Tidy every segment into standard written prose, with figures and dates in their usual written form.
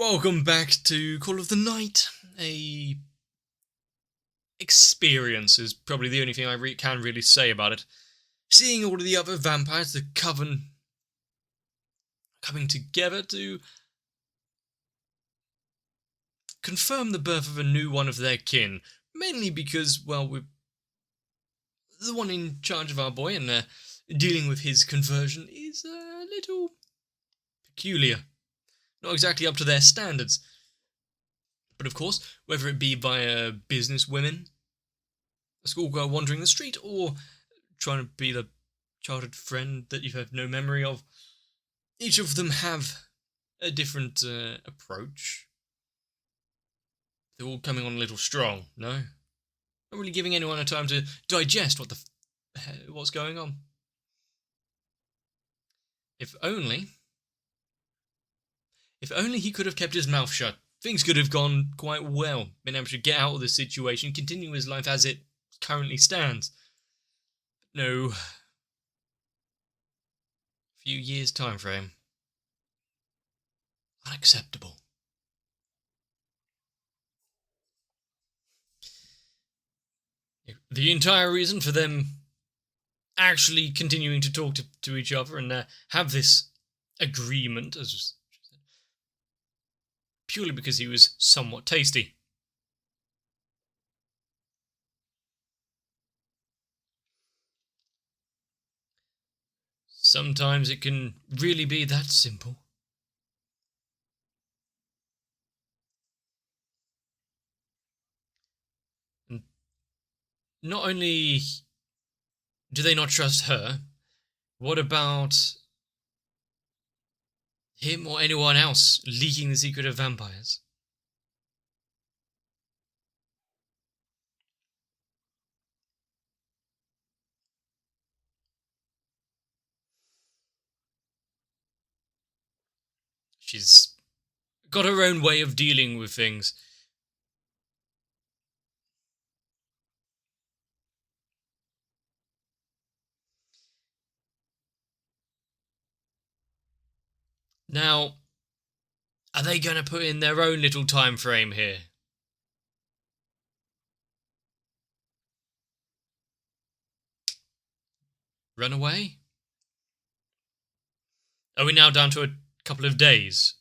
Welcome back to Call of the Night. A experience is probably the only thing I can really say about it. Seeing all of the other vampires, the coven, coming together to confirm the birth of a new one of their kin. Mainly because, well, we're the one in charge of our boy and dealing with his conversion is a little peculiar. Not exactly up to their standards. But of course, whether it be via business women, a schoolgirl wandering the street, or trying to be the childhood friend that you have no memory of, each of them have a different approach. They're all coming on a little strong, no? Not really giving anyone a time to digest what's going on. If only he could have kept his mouth shut, things could have gone quite well. Been able to get out of this situation, continue his life as it currently stands. No. Few years time frame. Unacceptable. The entire reason for them actually continuing to talk to each other and have this agreement, as purely because he was somewhat tasty. Sometimes it can really be that simple. And not only do they not trust her, what about him or anyone else leaking the secret of vampires? She's got her own way of dealing with things. Now, are they going to put in their own little time frame here? Run away? Are we now down to a couple of days?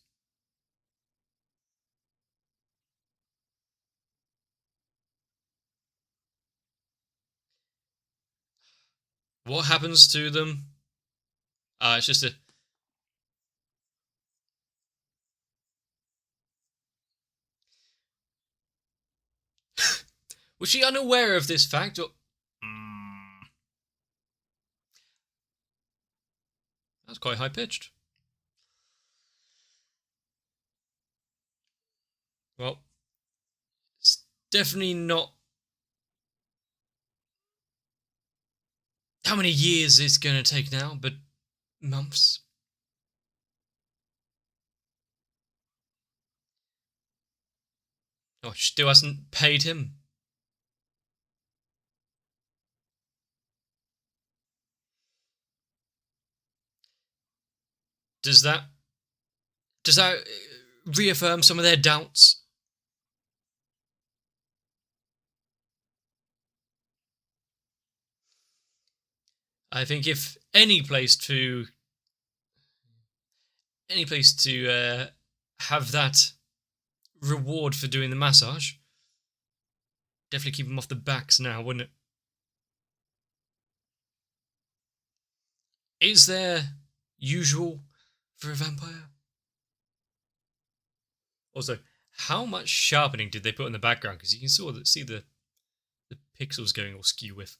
What happens to them? It's just a... Was she unaware of this fact, or... That's quite high-pitched. Well, it's definitely not... How many years it's going to take now, but months. Oh, she still hasn't paid him. Does that reaffirm some of their doubts? I think if any place to have that reward for doing the massage, definitely keep them off the backs now, wouldn't it? Is there usual for a vampire? Also, how much sharpening did they put in the background? Because you can sort of see the pixels going all skew with.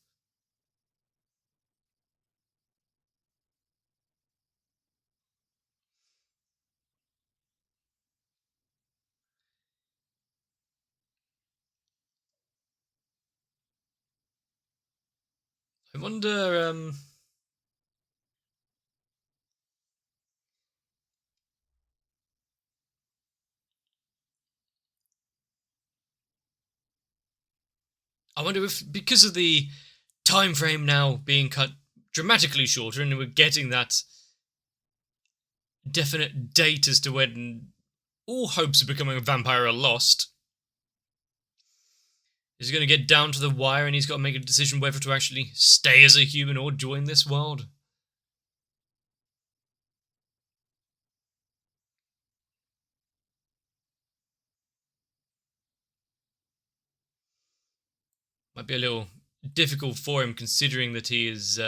I wonder, if, because of the time frame now being cut dramatically shorter and we're getting that definite date as to when all hopes of becoming a vampire are lost. He's going to get down to the wire and he's got to make a decision whether to actually stay as a human or join this world. Might be a little difficult for him considering that he is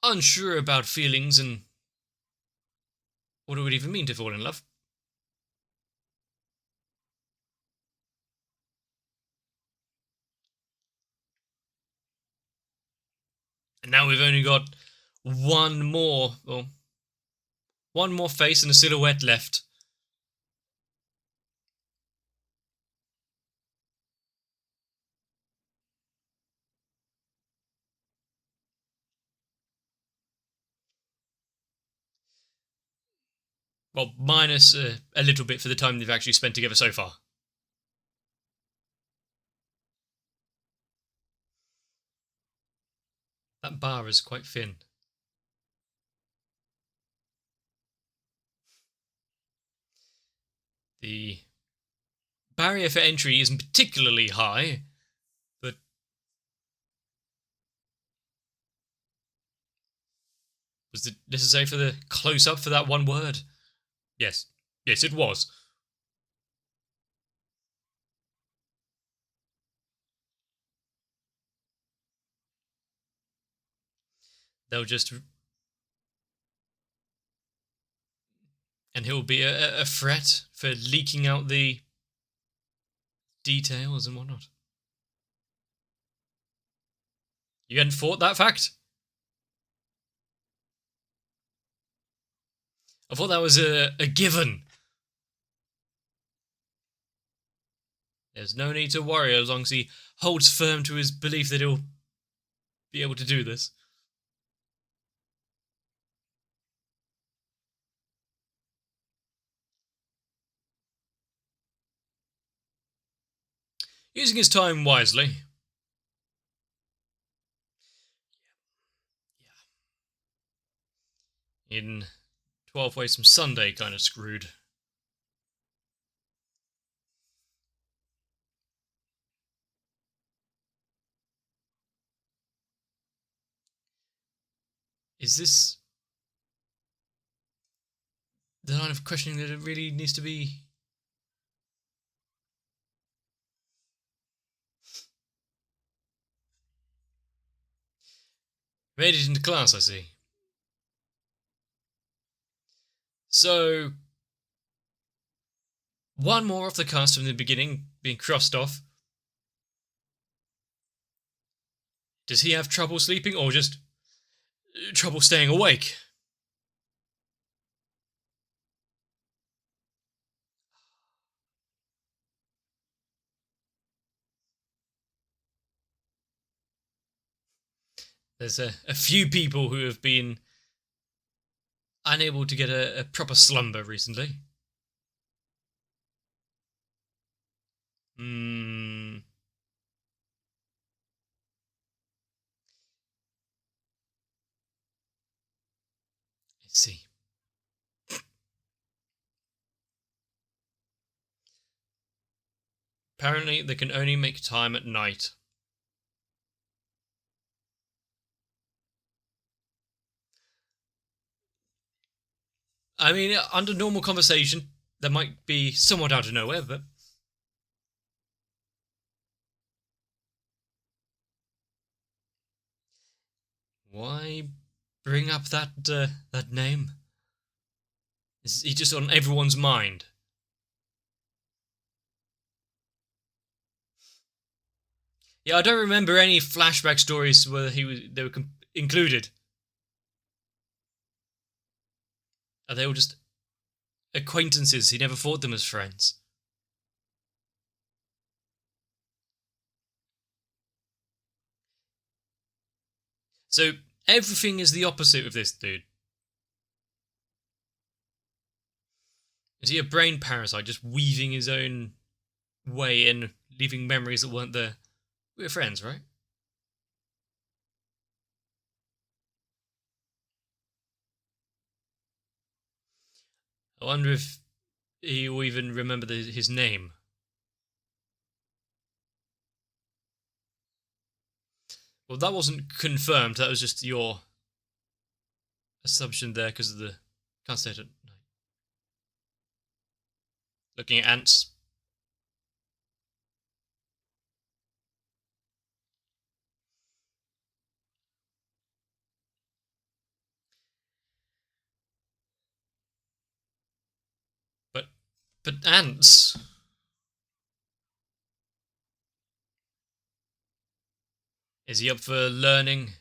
unsure about feelings and what it would even mean to fall in love. And now we've only got one more face and a silhouette left. Well, minus a little bit for the time they've actually spent together so far. That bar is quite thin. The barrier for entry isn't particularly high, but was it necessary for the close-up for that one word? Yes. Yes, it was. They'll just... And he'll be a threat for leaking out the details and whatnot. You hadn't thought that fact? I thought that was a given. There's no need to worry as long as he holds firm to his belief that he'll be able to do this. Using his time wisely. In 12 Ways from Sunday, kind of screwed. Is this the line of questioning that it really needs to be? Made it into class, I see. So, one more off the cast from the beginning, being crossed off. Does he have trouble sleeping or just trouble staying awake? There's a few people who have been unable to get a proper slumber recently. I see. Apparently, they can only make time at night. I mean, under normal conversation, that might be somewhat out of nowhere, but... Why bring up that name? Is he just on everyone's mind? Yeah, I don't remember any flashback stories where they were included. Are they all just acquaintances? He never thought them as friends. So everything is the opposite of this dude. Is he a brain parasite just weaving his own way in, leaving memories that weren't there? We're friends, right? I wonder if he'll even remember his name. Well, that wasn't confirmed. That was just your assumption there because of the can't stay at night. Looking at ants. But ants. Is he up for learning?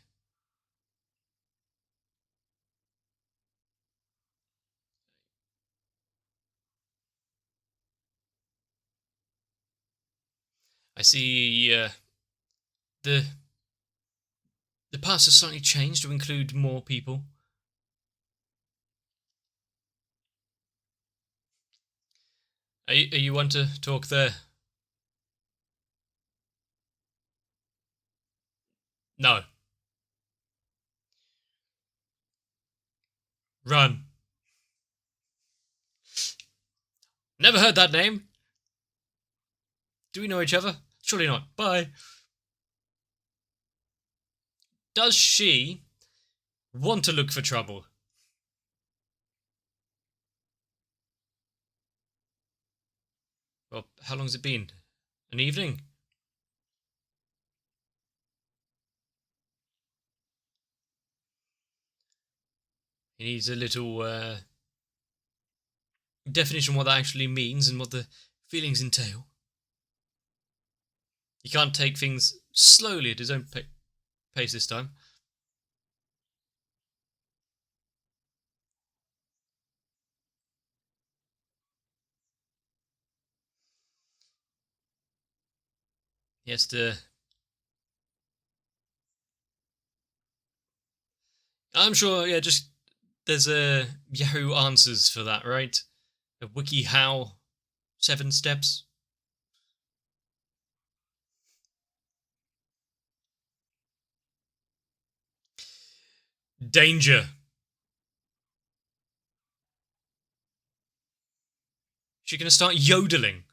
I see the past has slightly changed to include more people. Are you want to talk there? No. Run. Never heard that name. Do we know each other? Surely not. Bye. Does she want to look for trouble? Well, how long's it been? An evening? He needs a little definition of what that actually means and what the feelings entail. He can't take things slowly at his own pace this time. He has to. I'm sure, yeah, just. There's a Yahoo Answers for that, right? A WikiHow 7 steps. Danger. She's gonna start yodeling.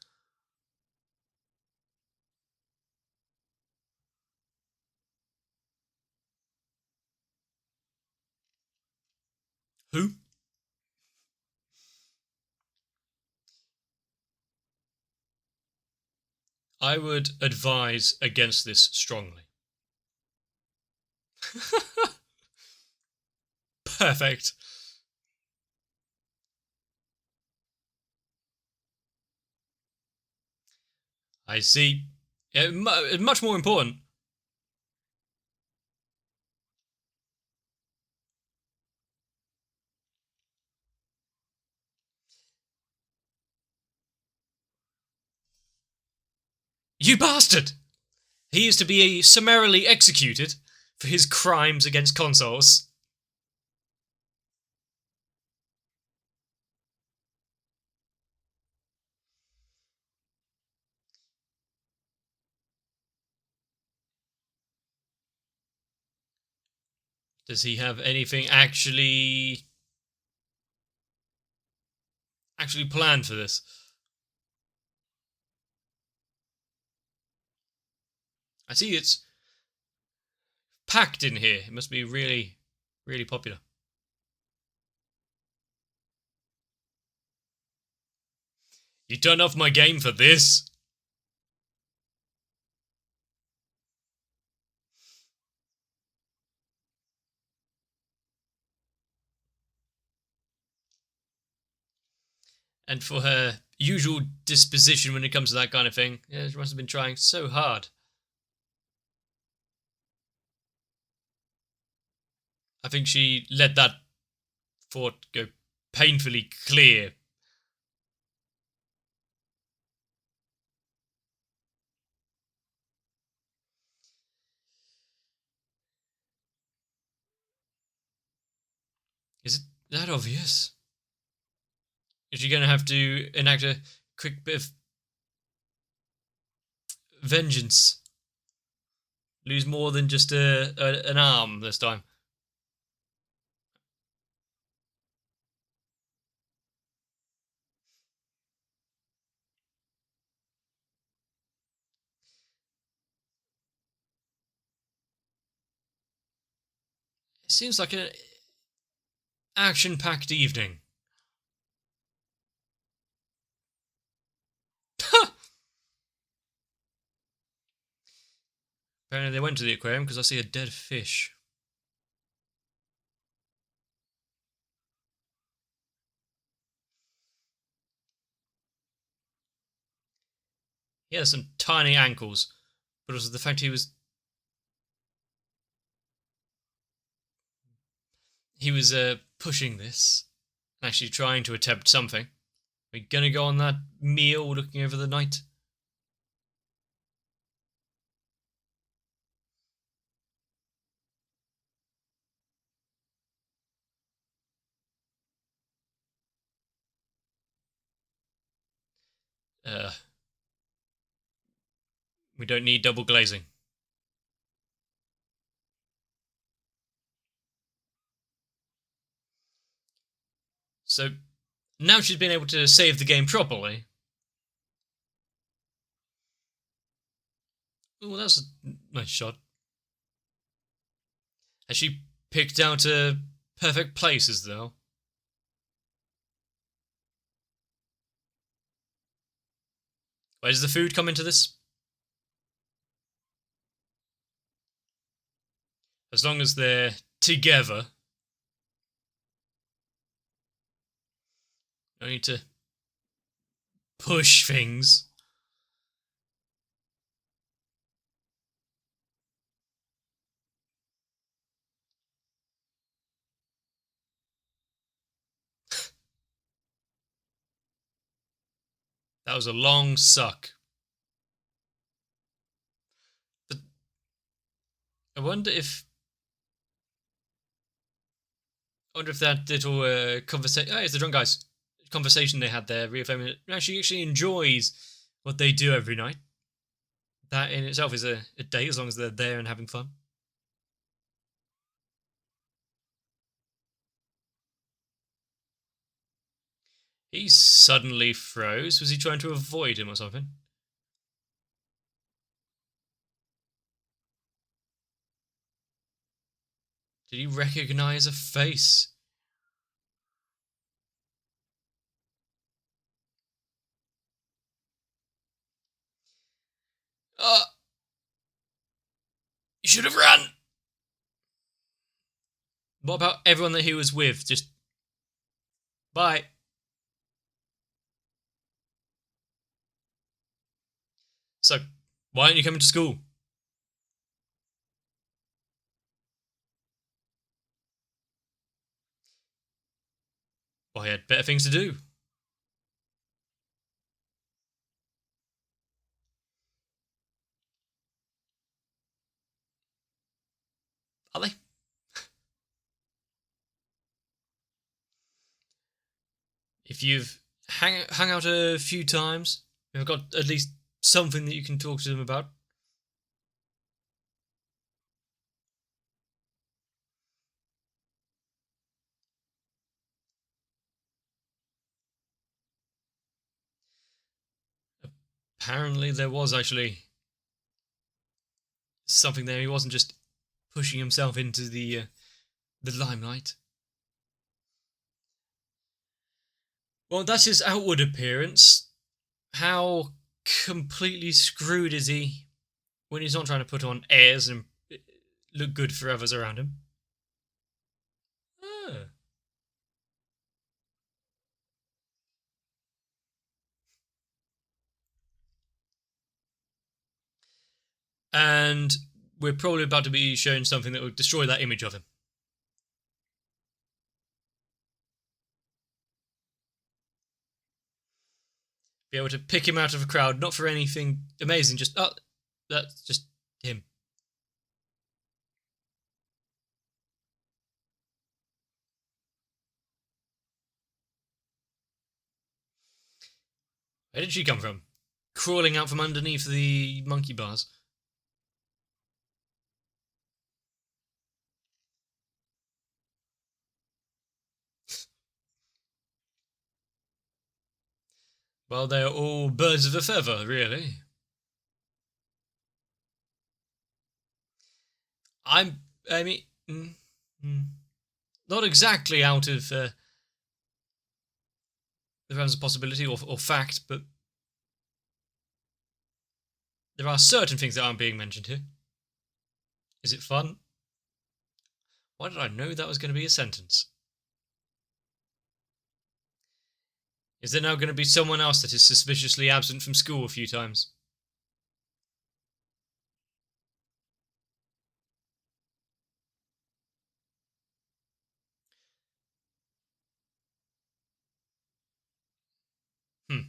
Who? I would advise against this strongly. Perfect. I see. Much more important. You bastard! He is to be summarily executed for his crimes against consoles. Does he have anything actually planned for this? I see it's packed in here. It must be really, really popular. You turned off my game for this? And for her usual disposition when it comes to that kind of thing, yeah, she must have been trying so hard. I think she let that thought go painfully clear. Is it that obvious? Is she going to have to enact a quick bit of vengeance? Lose more than just an arm this time? It seems like an action-packed evening. Apparently they went to the aquarium because I see a dead fish. He has some tiny ankles, but also the fact he was pushing this, actually trying to attempt something. We're gonna go on that meal looking over the night. Uh, we don't need double glazing. So now she's been able to save the game properly. Oh, that's a nice shot. Has she picked out perfect places though? Where does the food come into this? As long as they're together. No need to push things. That was a long suck. But I wonder if that little conversation. Oh, it's the drunk guys conversation they had there. Reaffirming that she actually enjoys what they do every night. That in itself is a date, as long as they're there and having fun. He suddenly froze. Was he trying to avoid him or something? Did he recognize a face? Uh, you should have run! What about everyone that he was with? Just bye. So, why aren't you coming to school? Well, he had better things to do. Are they? If you've hung out a few times, you've got at least something that you can talk to them about. Apparently, there was actually something there. He wasn't just pushing himself into the limelight. Well, that's his outward appearance. How completely screwed is he when he's not trying to put on airs and look good for others around him? Ah. And we're probably about to be shown something that will destroy that image of him. Be able to pick him out of a crowd, not for anything amazing, just, oh, that's just him. Where did she come from? Crawling out from underneath the monkey bars. Well, they're all birds of a feather, really. I mean, Hmm. Not exactly out of the realms of possibility or fact, but there are certain things that aren't being mentioned here. Is it fun? Why did I know that was going to be a sentence? Is there now going to be someone else that is suspiciously absent from school a few times? Hmm.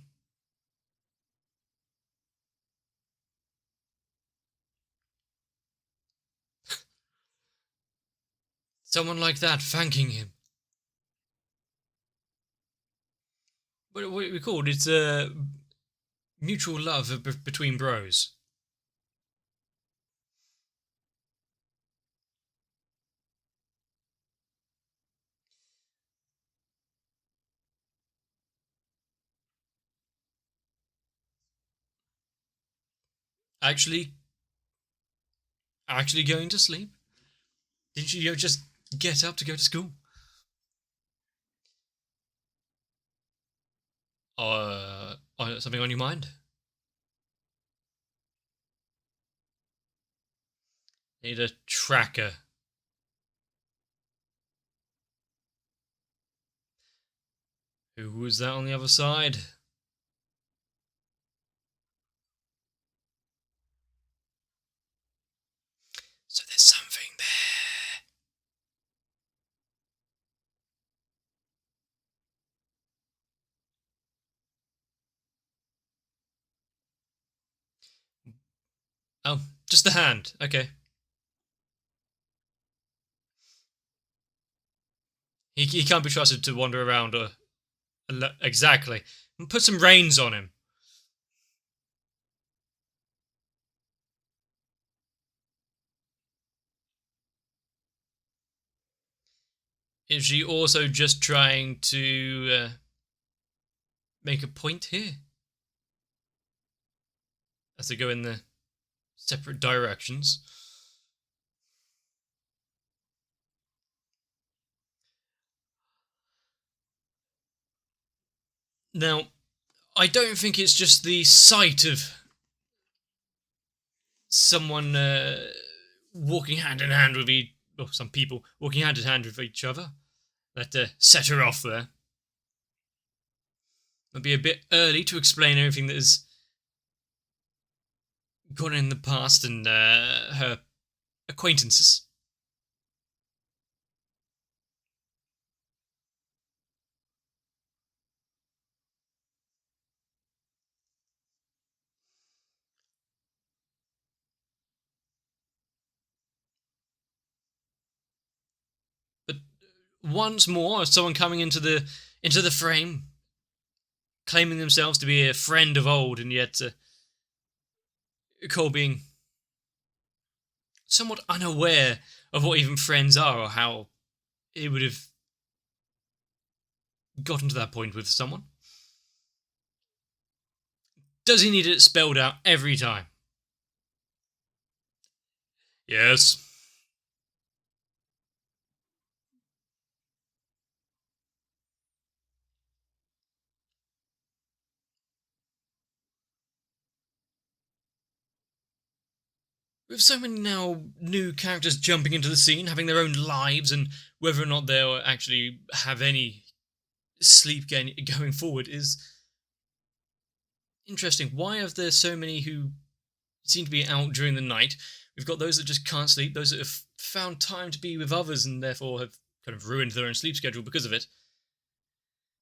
Someone like that thanking him. What we called it's a mutual love between bros. Actually, actually going to sleep. Didn't you just get up to go to school? Something on your mind? Need a tracker. Who was that on the other side? So there's something there. Oh, just the hand. Okay. He can't be trusted to wander around exactly. Put some reins on him. Is she also just trying to make a point here as they go in the separate directions? Now, I don't think it's just the sight of someone walking hand in hand with some people walking hand in hand with each other that set her off there. It'd be a bit early to explain everything that has gone in the past and her acquaintances. But once more, someone coming into the frame, claiming themselves to be a friend of old, and yet Cole being somewhat unaware of what even friends are or how he would have gotten to that point with someone. Does he need it spelled out every time? Yes. With so many now new characters jumping into the scene, having their own lives, and whether or not they'll actually have any sleep going forward is interesting. Why are there so many who seem to be out during the night? We've got those that just can't sleep, those that have found time to be with others and therefore have kind of ruined their own sleep schedule because of it.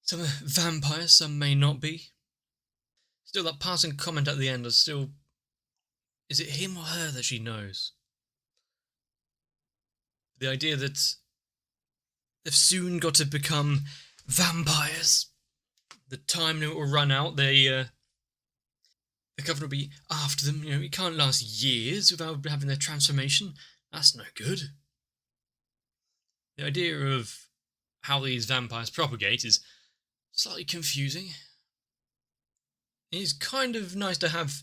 Some are vampires, some may not be. Still, that passing comment at the end is still. Is it him or her that she knows? The idea that they've soon got to become vampires. The time limit will run out. The governor will be after them. It can't last years without having their transformation. That's no good. The idea of how these vampires propagate is slightly confusing. It's kind of nice to have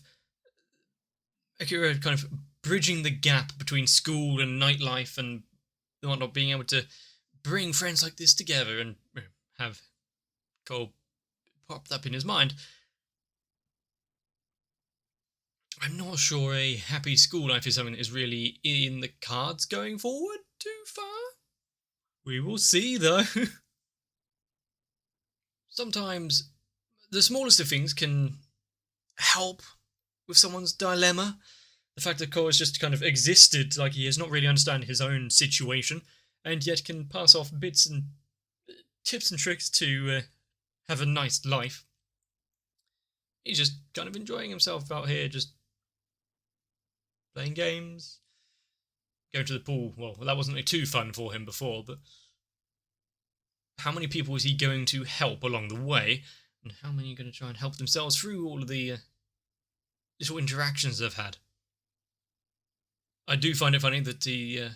Akira kind of bridging the gap between school and nightlife and not being able to bring friends like this together and have Cole popped up in his mind. I'm not sure a happy school life is something that is really in the cards going forward too far. We will see, though. Sometimes the smallest of things can help with someone's dilemma. The fact that Cole has just kind of existed like he has not really understand his own situation, and yet can pass off bits and tips and tricks to have a nice life. He's just kind of enjoying himself out here, just playing games, going to the pool. Well, that wasn't too fun for him before, but how many people is he going to help along the way, and how many are going to try and help themselves through all of the little interactions they've had? I do find it funny that the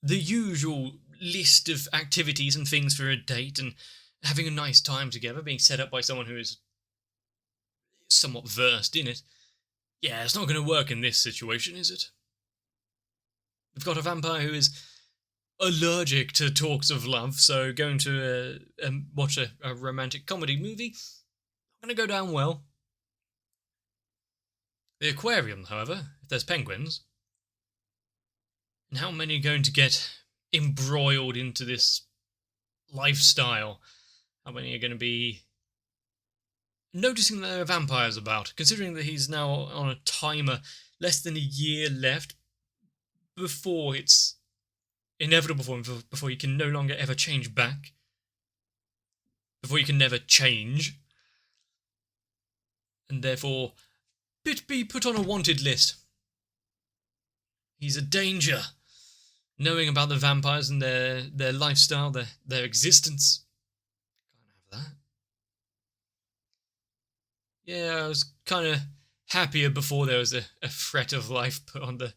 usual list of activities and things for a date and having a nice time together being set up by someone who is somewhat versed in it. Yeah, it's not going to work in this situation, is it? We've got a vampire who is allergic to talks of love, so going to watch a romantic comedy movie, not going to go down well. The aquarium, however, if there's penguins, and how many are going to get embroiled into this lifestyle? How many are going to be noticing that there are vampires about, considering that he's now on a timer, less than a year left before it's inevitable for him, before he can no longer ever change back, before he can never change, and therefore be put on a wanted list. He's a danger, knowing about the vampires and their lifestyle, their existence. Can't have that. Yeah, I was kind of happier before there was a threat of life put on the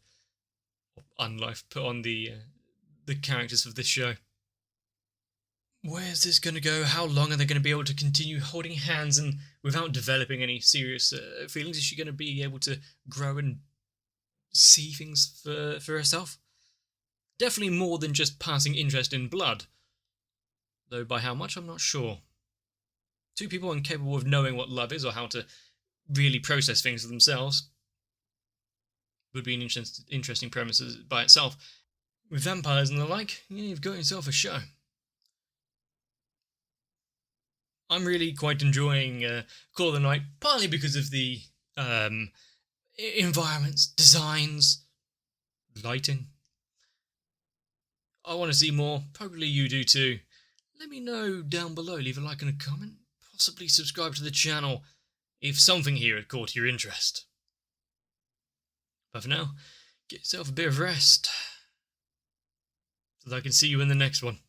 characters of this show. Where's this going to go? How long are they going to be able to continue holding hands and without developing any serious feelings? Is she going to be able to grow and see things for herself? Definitely more than just passing interest in blood, though by how much I'm not sure. Two people incapable of knowing what love is or how to really process things for themselves would be an interesting premise by itself. With vampires and the like, you've got yourself a show. I'm really quite enjoying Call of the Night, partly because of the environments, designs, lighting. I want to see more. Probably you do too. Let me know down below. Leave a like and a comment. Possibly subscribe to the channel if something here had caught your interest. But for now, get yourself a bit of rest so that I can see you in the next one.